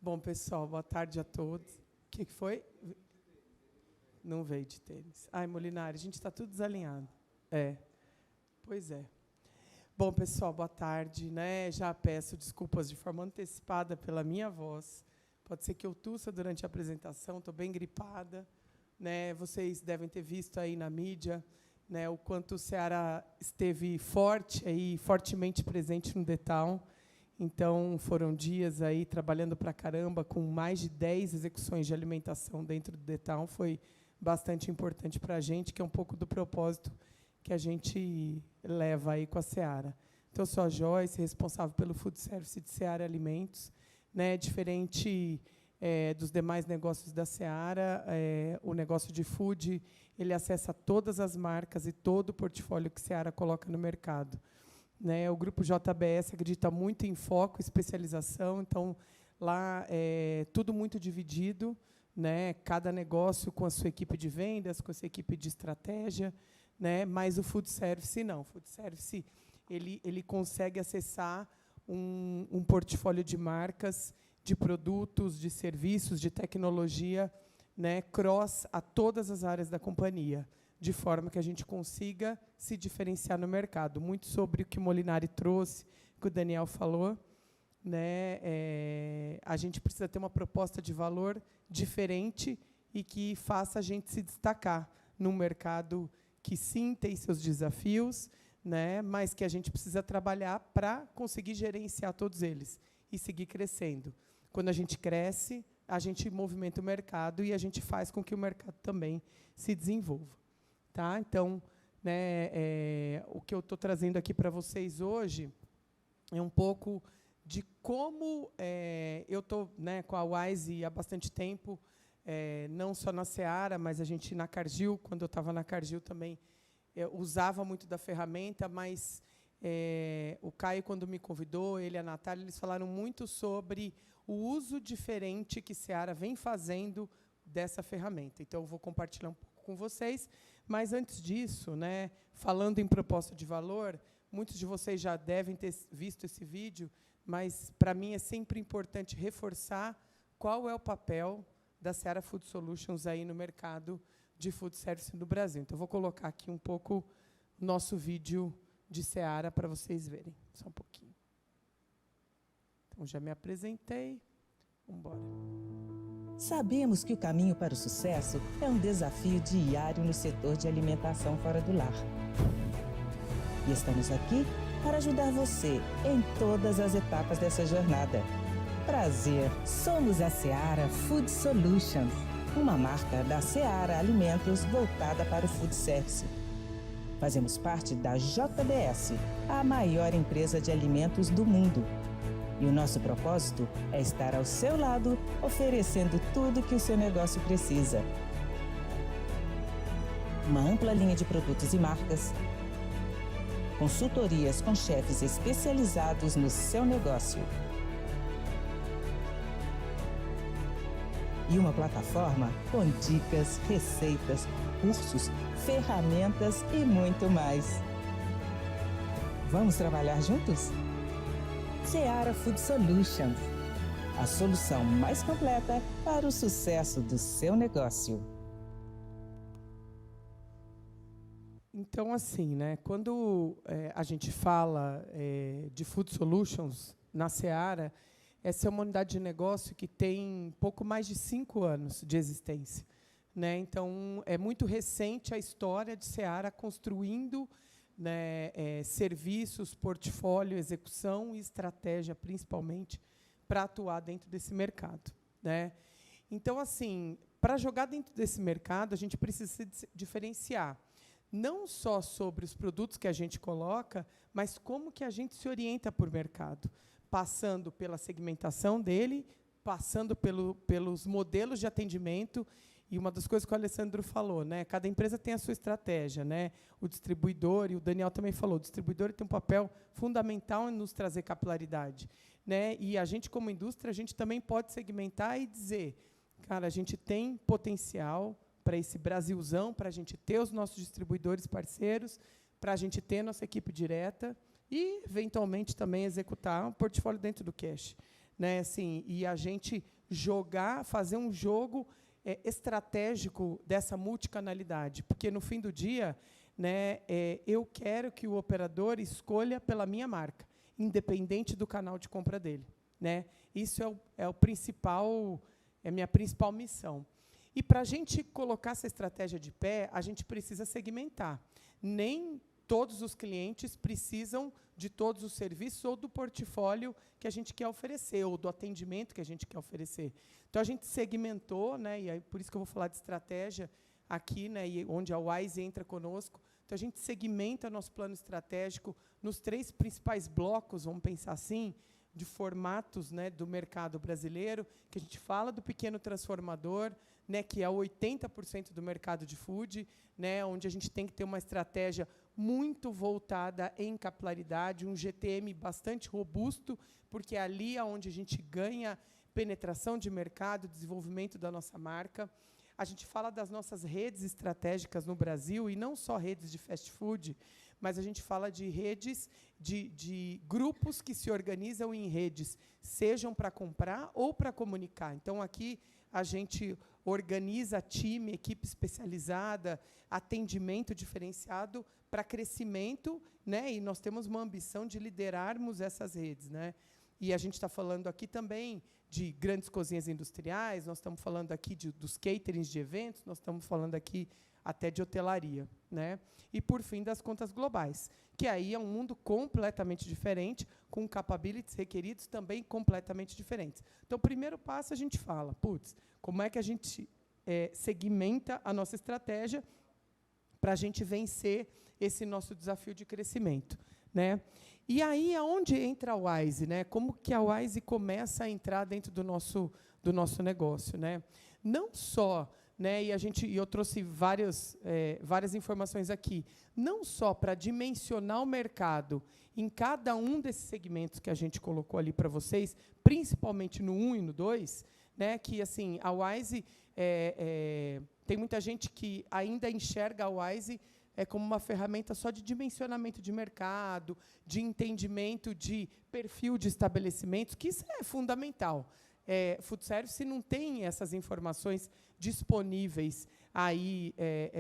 Bom, pessoal, boa tarde a todos. O que foi? Não veio de tênis. Ai, Molinari, a gente está tudo desalinhado. Pois é. Bom, pessoal, boa tarde. Já peço desculpas de forma antecipada pela minha voz. Pode ser que eu tussa durante a apresentação, estou bem gripada. Vocês devem ter visto aí na mídia o quanto o Seara esteve fortemente presente no The Town. Então, foram dias aí trabalhando para caramba, com mais de 10 execuções de alimentação dentro do The Town. Foi bastante importante para a gente, que é um pouco do propósito que a gente leva aí com a Seara. Então, eu sou a Joyce, responsável pelo Food Service de Seara Alimentos. Diferente dos demais negócios da Seara, o negócio de food, ele acessa todas as marcas e todo o portfólio que a Seara coloca no mercado. O Grupo JBS acredita muito em foco, especialização, então, lá é tudo muito dividido, cada negócio com a sua equipe de vendas, com a sua equipe de estratégia, mas o Food Service não. O Food Service ele consegue acessar um portfólio de marcas, de produtos, de serviços, de tecnologia, cross a todas as áreas da companhia, de forma que a gente consiga se diferenciar no mercado. Muito sobre o que o Molinari trouxe, que o Daniel falou. A gente precisa ter uma proposta de valor diferente e que faça a gente se destacar num mercado que, sim, tem seus desafios, mas que a gente precisa trabalhar para conseguir gerenciar todos eles e seguir crescendo. Quando a gente cresce, a gente movimenta o mercado e a gente faz com que o mercado também se desenvolva. Tá? Então, o que eu estou trazendo aqui para vocês hoje é um pouco de como eu estou com a Wise há bastante tempo, não só na Seara, mas a gente na Cargill, quando eu estava na Cargill também, usava muito da ferramenta, mas o Caio, quando me convidou, ele e a Natália, eles falaram muito sobre o uso diferente que Seara vem fazendo dessa ferramenta. Então, eu vou compartilhar um pouco com vocês. Mas, antes disso, falando em proposta de valor, muitos de vocês já devem ter visto esse vídeo, mas, para mim, é sempre importante reforçar qual é o papel da Seara Food Solutions aí no mercado de food service no Brasil. Então, eu vou colocar aqui um pouco o nosso vídeo de Seara para vocês verem. Só um pouquinho. Então, já me apresentei. Vamos embora. Sabemos que o caminho para o sucesso é um desafio diário no setor de alimentação fora do lar. E estamos aqui para ajudar você em todas as etapas dessa jornada. Prazer, somos a Seara Food Solutions, uma marca da Seara Alimentos voltada para o food service. Fazemos parte da JBS, a maior empresa de alimentos do mundo. E o nosso propósito é estar ao seu lado, oferecendo tudo que o seu negócio precisa. Uma ampla linha de produtos e marcas, consultorias com chefes especializados no seu negócio e uma plataforma com dicas, receitas, cursos, ferramentas e muito mais. Vamos trabalhar juntos? Seara Food Solutions, a solução mais completa para o sucesso do seu negócio. Então, assim, quando a gente fala de Food Solutions na Seara, essa é uma unidade de negócio que tem pouco mais de 5 anos de existência. Então, é muito recente a história de Seara construindo serviços, portfólio, execução e estratégia, principalmente, para atuar dentro desse mercado. Então, assim, para jogar dentro desse mercado, a gente precisa se diferenciar, não só sobre os produtos que a gente coloca, mas como que a gente se orienta por mercado, passando pela segmentação dele, passando pelos modelos de atendimento. E uma das coisas que o Alessandro falou, cada empresa tem a sua estratégia, o distribuidor, e o Daniel também falou, o distribuidor tem um papel fundamental em nos trazer capilaridade. E a gente, como indústria, a gente também pode segmentar e dizer, cara, a gente tem potencial para esse Brasilzão, para a gente ter os nossos distribuidores parceiros, para a gente ter nossa equipe direta e, eventualmente, também executar um portfólio dentro do cash. né? Assim, e a gente fazer um jogo estratégico dessa multicanalidade, porque, no fim do dia, né, eu quero que o operador escolha pela minha marca, independente do canal de compra dele, né? Isso é o principal, é a minha principal missão. E, para a gente colocar essa estratégia de pé, a gente precisa segmentar. Nem todos os clientes precisam de todos os serviços ou do portfólio que a gente quer oferecer, ou do atendimento que a gente quer oferecer. Então, a gente segmentou, né, e aí, por isso que eu vou falar de estratégia aqui, né, e onde a Wise entra conosco. Então, a gente segmenta nosso plano estratégico nos 3 principais blocos, vamos pensar assim, de formatos, né, do mercado brasileiro, que a gente fala do pequeno transformador, né, que é 80% do mercado de food, né, onde a gente tem que ter uma estratégia muito voltada em capilaridade, um GTM bastante robusto, porque é ali onde a gente ganha penetração de mercado, desenvolvimento da nossa marca. A gente fala das nossas redes estratégicas no Brasil, e não só redes de fast food, mas a gente fala de redes, de grupos que se organizam em redes, sejam para comprar ou para comunicar. Então, aqui, a gente organiza time, equipe especializada, atendimento diferenciado para crescimento, né? E nós temos uma ambição de liderarmos essas redes, né? E a gente está falando aqui também de grandes cozinhas industriais, nós estamos falando aqui dos caterings de eventos, nós estamos falando aqui até de hotelaria, né? E, por fim, das contas globais, que aí é um mundo completamente diferente, com capabilities requeridos também completamente diferentes. Então, o primeiro passo, a gente fala, putz, como é que a gente segmenta a nossa estratégia para a gente vencer esse nosso desafio de crescimento, né? E aí, aonde entra a Wise, né? Como que a Wise começa a entrar dentro do nosso negócio, né? Não só, né, e eu trouxe várias informações aqui, não só para dimensionar o mercado em cada um desses segmentos que a gente colocou ali para vocês, principalmente no 1 e no 2, né, que, assim, a Wise, tem muita gente que ainda enxerga a Wise como uma ferramenta só de dimensionamento de mercado, de entendimento de perfil de estabelecimentos, que isso é fundamental. Food Service não tem essas informações disponíveis aí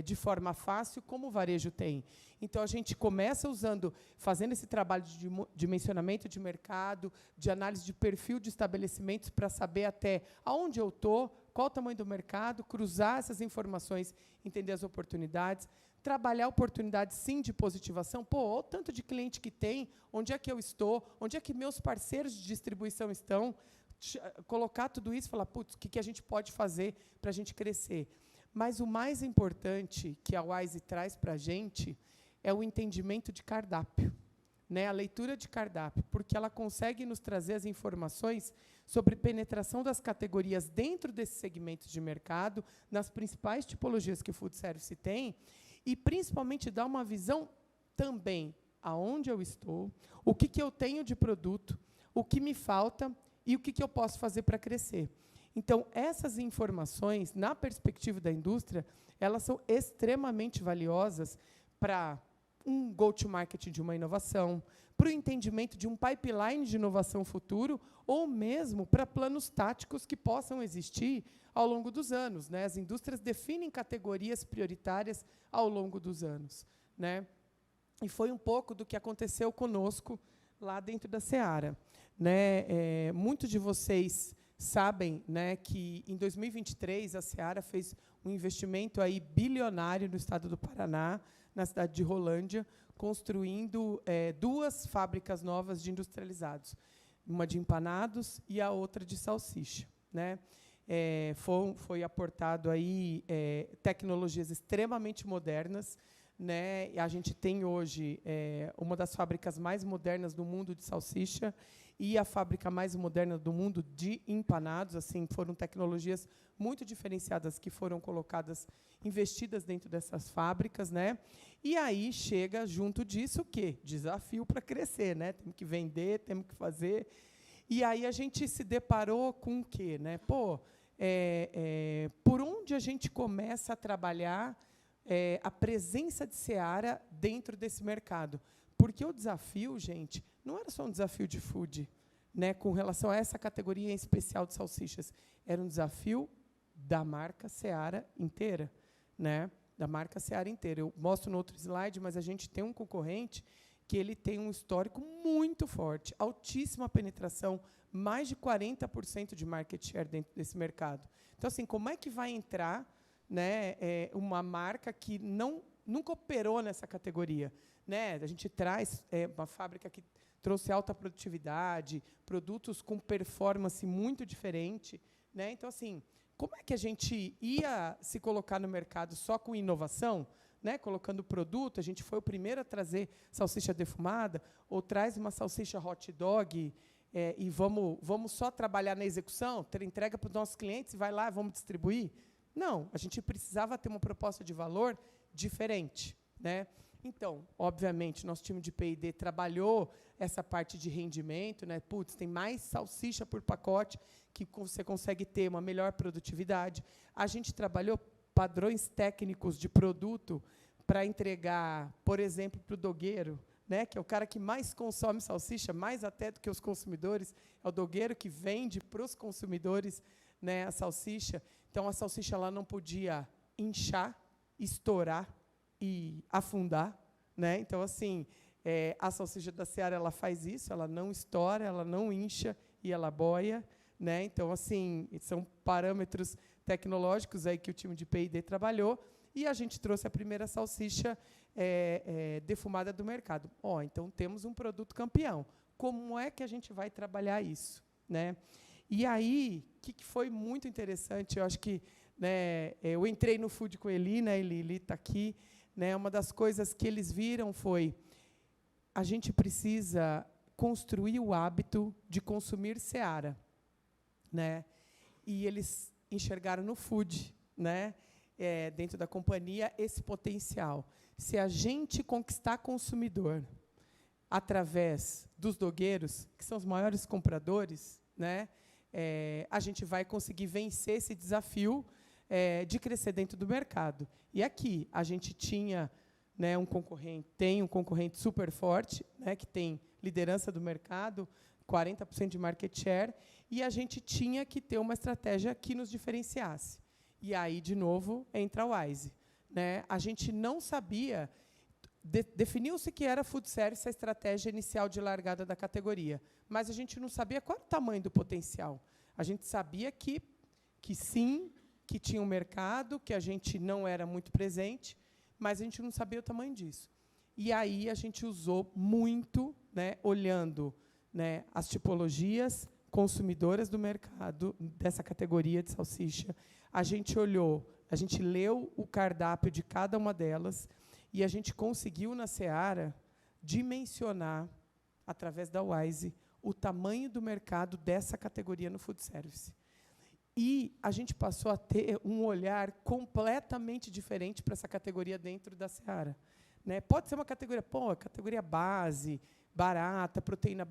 de forma fácil, como o varejo tem. Então, a gente começa fazendo esse trabalho de dimensionamento de mercado, de análise de perfil de estabelecimentos, para saber até aonde eu estou, qual o tamanho do mercado, cruzar essas informações, entender as oportunidades, trabalhar oportunidades, sim, de positivação. Pô, olha o tanto de cliente que tem, onde é que eu estou, onde é que meus parceiros de distribuição estão, colocar tudo isso e falar, putz, o que a gente pode fazer para a gente crescer. Mas o mais importante que a Wise traz para a gente é o entendimento de cardápio, né? A leitura de cardápio, porque ela consegue nos trazer as informações sobre penetração das categorias dentro desses segmentos de mercado, nas principais tipologias que o food service tem, e, principalmente, dar uma visão também aonde eu estou, o que eu tenho de produto, o que me falta e o que eu posso fazer para crescer. Então, essas informações, na perspectiva da indústria, elas são extremamente valiosas para um go-to-market de uma inovação, para o entendimento de um pipeline de inovação futuro, ou mesmo para planos táticos que possam existir ao longo dos anos, né? As indústrias definem categorias prioritárias ao longo dos anos, né? E foi um pouco do que aconteceu conosco lá dentro da Seara, né? Muitos de vocês sabem, né, que em 2023 a Seara fez um investimento aí bilionário no estado do Paraná, na cidade de Rolândia, construindo 2 fábricas novas de industrializados, uma de empanados e a outra de salsicha, né? Foi aportado aí tecnologias extremamente modernas, né? E a gente tem hoje uma das fábricas mais modernas do mundo de salsicha e a fábrica mais moderna do mundo de empanados. Assim, foram tecnologias muito diferenciadas que foram colocadas, investidas dentro dessas fábricas, né? E aí chega junto disso o quê? Desafio para crescer, né? Temos que vender, temos que fazer. E aí a gente se deparou com o quê, né? Pô, por onde a gente começa a trabalhar a presença de Seara dentro desse mercado? Porque o desafio, gente, não era só um desafio de food, né, com relação a essa categoria em especial de salsichas. Era um desafio da marca Seara inteira, né? Da marca Seara inteira. Eu mostro no outro slide, mas a gente tem um concorrente que ele tem um histórico muito forte, altíssima penetração, mais de 40% de market share dentro desse mercado. Então, assim, como é que vai entrar, né, uma marca que nunca operou nessa categoria? Né? A gente traz uma fábrica que trouxe alta produtividade, produtos com performance muito diferente, né? Então, assim, como é que a gente ia se colocar no mercado só com inovação, né? Colocando produto? A gente foi o primeiro a trazer salsicha defumada, ou traz uma salsicha hot dog e vamos só trabalhar na execução, ter entrega para os nossos clientes e vai lá, vamos distribuir? Não, a gente precisava ter uma proposta de valor diferente, né? Então, obviamente, nosso time de P&D trabalhou essa parte de rendimento, né? Putz, tem mais salsicha por pacote, que você consegue ter uma melhor produtividade. A gente trabalhou padrões técnicos de produto para entregar, por exemplo, para o dogueiro, né? Que é o cara que mais consome salsicha, mais até do que os consumidores, é o dogueiro que vende para os consumidores, né, a salsicha. Então, a salsicha lá não podia inchar, estourar e afundar, né? Então, assim, a salsicha da Seara ela faz isso, ela não estoura, ela não incha e ela boia, né? Então, assim, são parâmetros tecnológicos aí que o time de P&D trabalhou, e a gente trouxe a primeira salsicha defumada do mercado. Então temos um produto campeão. Como é que a gente vai trabalhar isso, né? E aí, o que foi muito interessante, eu acho que, né, eu entrei no Food com Eli, né, Eli está aqui, né, uma das coisas que eles viram foi: a gente precisa construir o hábito de consumir Seara, né? E eles enxergaram no Food, né, dentro da companhia, esse potencial. Se a gente conquistar consumidor através dos dogueiros, que são os maiores compradores, né, a gente vai conseguir vencer esse desafio de crescer dentro do mercado. E aqui a gente tinha, né, tem um concorrente super forte, né, que tem liderança do mercado, 40% de market share, e a gente tinha que ter uma estratégia que nos diferenciasse. E aí, de novo, entra a Wise, né? A gente não sabia, definiu-se que era food service a estratégia inicial de largada da categoria, mas a gente não sabia qual era o tamanho do potencial. A gente sabia que sim, que tinha um mercado, que a gente não era muito presente, mas a gente não sabia o tamanho disso. E aí a gente usou muito, né, olhando, né, as tipologias consumidoras do mercado dessa categoria de salsicha. A gente leu o cardápio de cada uma delas e a gente conseguiu, na Seara, dimensionar, através da Wise, o tamanho do mercado dessa categoria no food service. E a gente passou a ter um olhar completamente diferente para essa categoria dentro da Seara, né? Pode ser uma categoria, categoria base, barata, proteína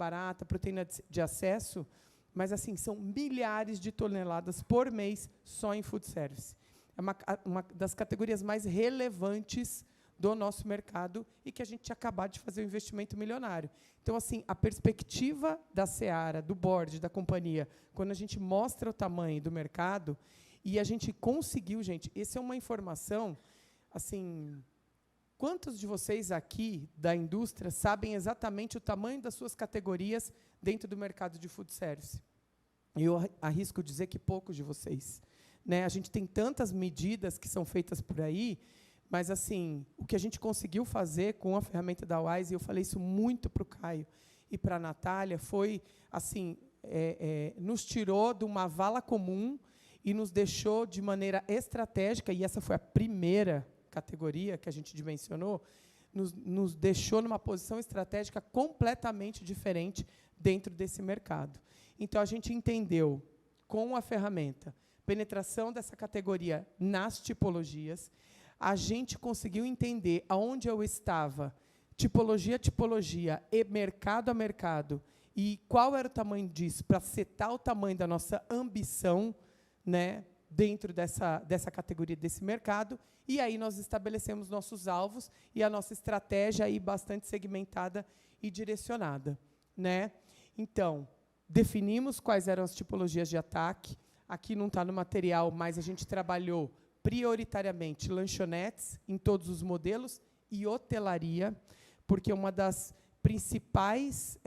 de acesso, mas, assim, são milhares de toneladas por mês só em food service. É uma das categorias mais relevantes do nosso mercado e que a gente tinha acabado de fazer um investimento milionário. Então, assim, a perspectiva da Seara, do board, da companhia, quando a gente mostra o tamanho do mercado, e a gente conseguiu, gente, essa é uma informação, assim, quantos de vocês aqui da indústria sabem exatamente o tamanho das suas categorias dentro do mercado de food service? Eu arrisco dizer que poucos de vocês, né? A gente tem tantas medidas que são feitas por aí, mas, assim, o que a gente conseguiu fazer com a ferramenta da Wise, e eu falei isso muito para o Caio e para a Natália, foi, assim, nos tirou de uma vala comum e nos deixou de maneira estratégica, e essa foi a primeira categoria que a gente dimensionou, nos deixou numa posição estratégica completamente diferente dentro desse mercado. Então, a gente entendeu, com a ferramenta, penetração dessa categoria nas tipologias, a gente conseguiu entender aonde eu estava, tipologia a tipologia, e mercado a mercado, e qual era o tamanho disso, para setar o tamanho da nossa ambição, né, dentro dessa categoria, desse mercado, e aí nós estabelecemos nossos alvos e a nossa estratégia aí bastante segmentada e direcionada, né? Então, definimos quais eram as tipologias de ataque. Aqui não está no material, mas a gente trabalhou prioritariamente lanchonetes em todos os modelos e hotelaria, porque uma das principais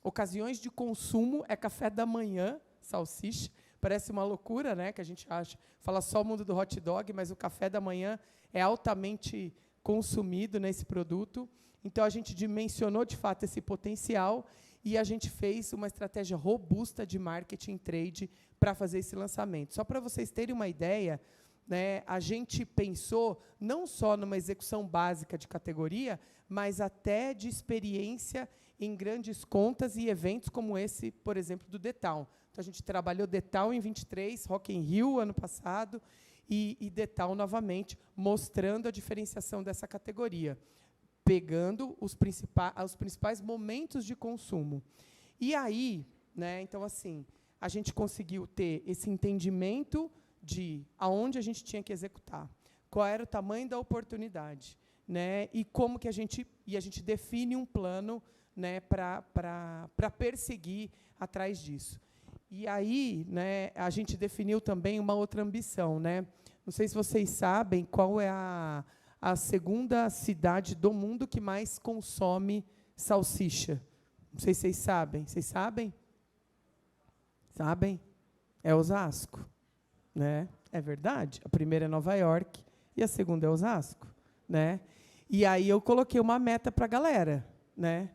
ocasiões de consumo é café da manhã, salsicha. Parece uma loucura, né, que a gente acha, fala só o mundo do hot dog, mas o café da manhã é altamente consumido nesse produto. Então, a gente dimensionou, de fato, esse potencial e a gente fez uma estratégia robusta de marketing trade para fazer esse lançamento. Só para vocês terem uma ideia, né, a gente pensou não só numa execução básica de categoria, mas até de experiência em grandes contas e eventos como esse, por exemplo, do The Town. Então, a gente trabalhou The Town em 23, Rock in Rio, ano passado, e The Town novamente, mostrando a diferenciação dessa categoria, pegando os principais momentos de consumo. E aí, né, então, assim, a gente conseguiu ter esse entendimento de aonde a gente tinha que executar, qual era o tamanho da oportunidade, né, e como que a gente define um plano, né, para perseguir atrás disso. E aí, né, a gente definiu também uma outra ambição, né? Não sei se vocês sabem qual é a segunda cidade do mundo que mais consome salsicha. Não sei se vocês sabem. Vocês sabem? Sabem? É Osasco, né? É verdade. A primeira é Nova York e a segunda é Osasco, né? E aí eu coloquei uma meta para a galera, né?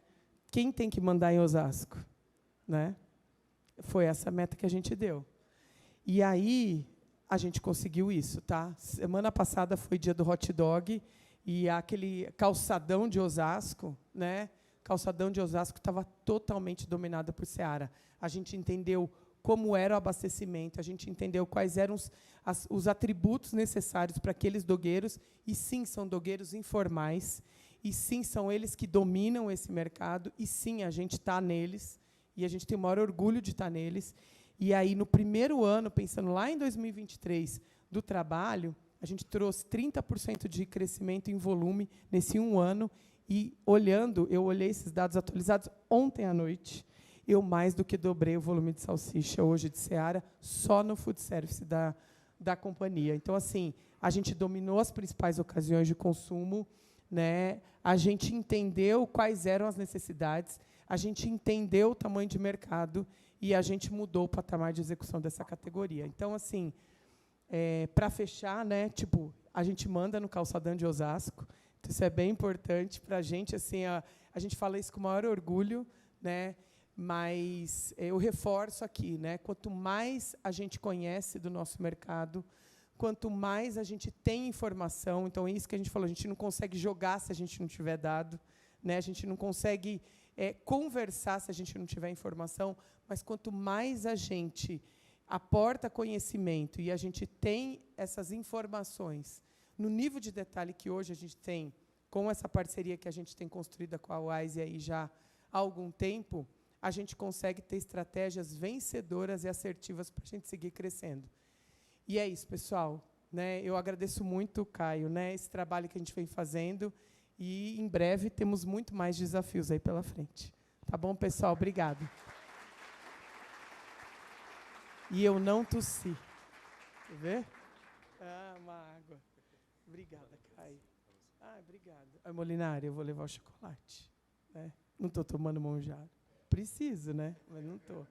Quem tem que mandar em Osasco, né? Foi essa meta que a gente deu. E aí a gente conseguiu isso, tá? Semana passada foi dia do hot dog e aquele calçadão de Osasco, né? Calçadão de Osasco estava totalmente dominado por Seara. A gente entendeu como era o abastecimento, a gente entendeu quais eram os atributos necessários para aqueles dogueiros, e sim, são dogueiros informais, e sim, são eles que dominam esse mercado, e sim, a gente está neles, e a gente tem o maior orgulho de estar neles. E aí, no primeiro ano, pensando lá em 2023, do trabalho, a gente trouxe 30% de crescimento em volume nesse um ano, e eu olhei esses dados atualizados ontem à noite, eu mais do que dobrei o volume de salsicha hoje de Seara, só no food service da companhia. Então, assim, a gente dominou as principais ocasiões de consumo, né? A gente entendeu quais eram as necessidades, a gente entendeu o tamanho de mercado e a gente mudou o patamar de execução dessa categoria. Então, assim, para fechar, né, tipo, a gente manda no calçadão de Osasco, então isso é bem importante para a gente. Assim, a gente fala isso com o maior orgulho, né, mas eu reforço aqui, né, quanto mais a gente conhece do nosso mercado, quanto mais a gente tem informação, então é isso que a gente falou, a gente não consegue jogar se a gente não tiver dado, né, a gente não consegue conversar se a gente não tiver informação, mas quanto mais a gente aporta conhecimento e a gente tem essas informações no nível de detalhe que hoje a gente tem, com essa parceria que a gente tem construída com a Wise aí já há algum tempo, a gente consegue ter estratégias vencedoras e assertivas para a gente seguir crescendo. E é isso, pessoal, né? Eu agradeço muito, Caio, né, esse trabalho que a gente vem fazendo, e, em breve, temos muito mais desafios aí pela frente. Tá bom, pessoal? Obrigado. E eu não tossi. Quer ver? Ah, uma água. Obrigada, Caio. Ah, obrigada. Molinari, eu vou levar o chocolate. Né? Não estou tomando monjaro. Preciso, né? Mas não estou.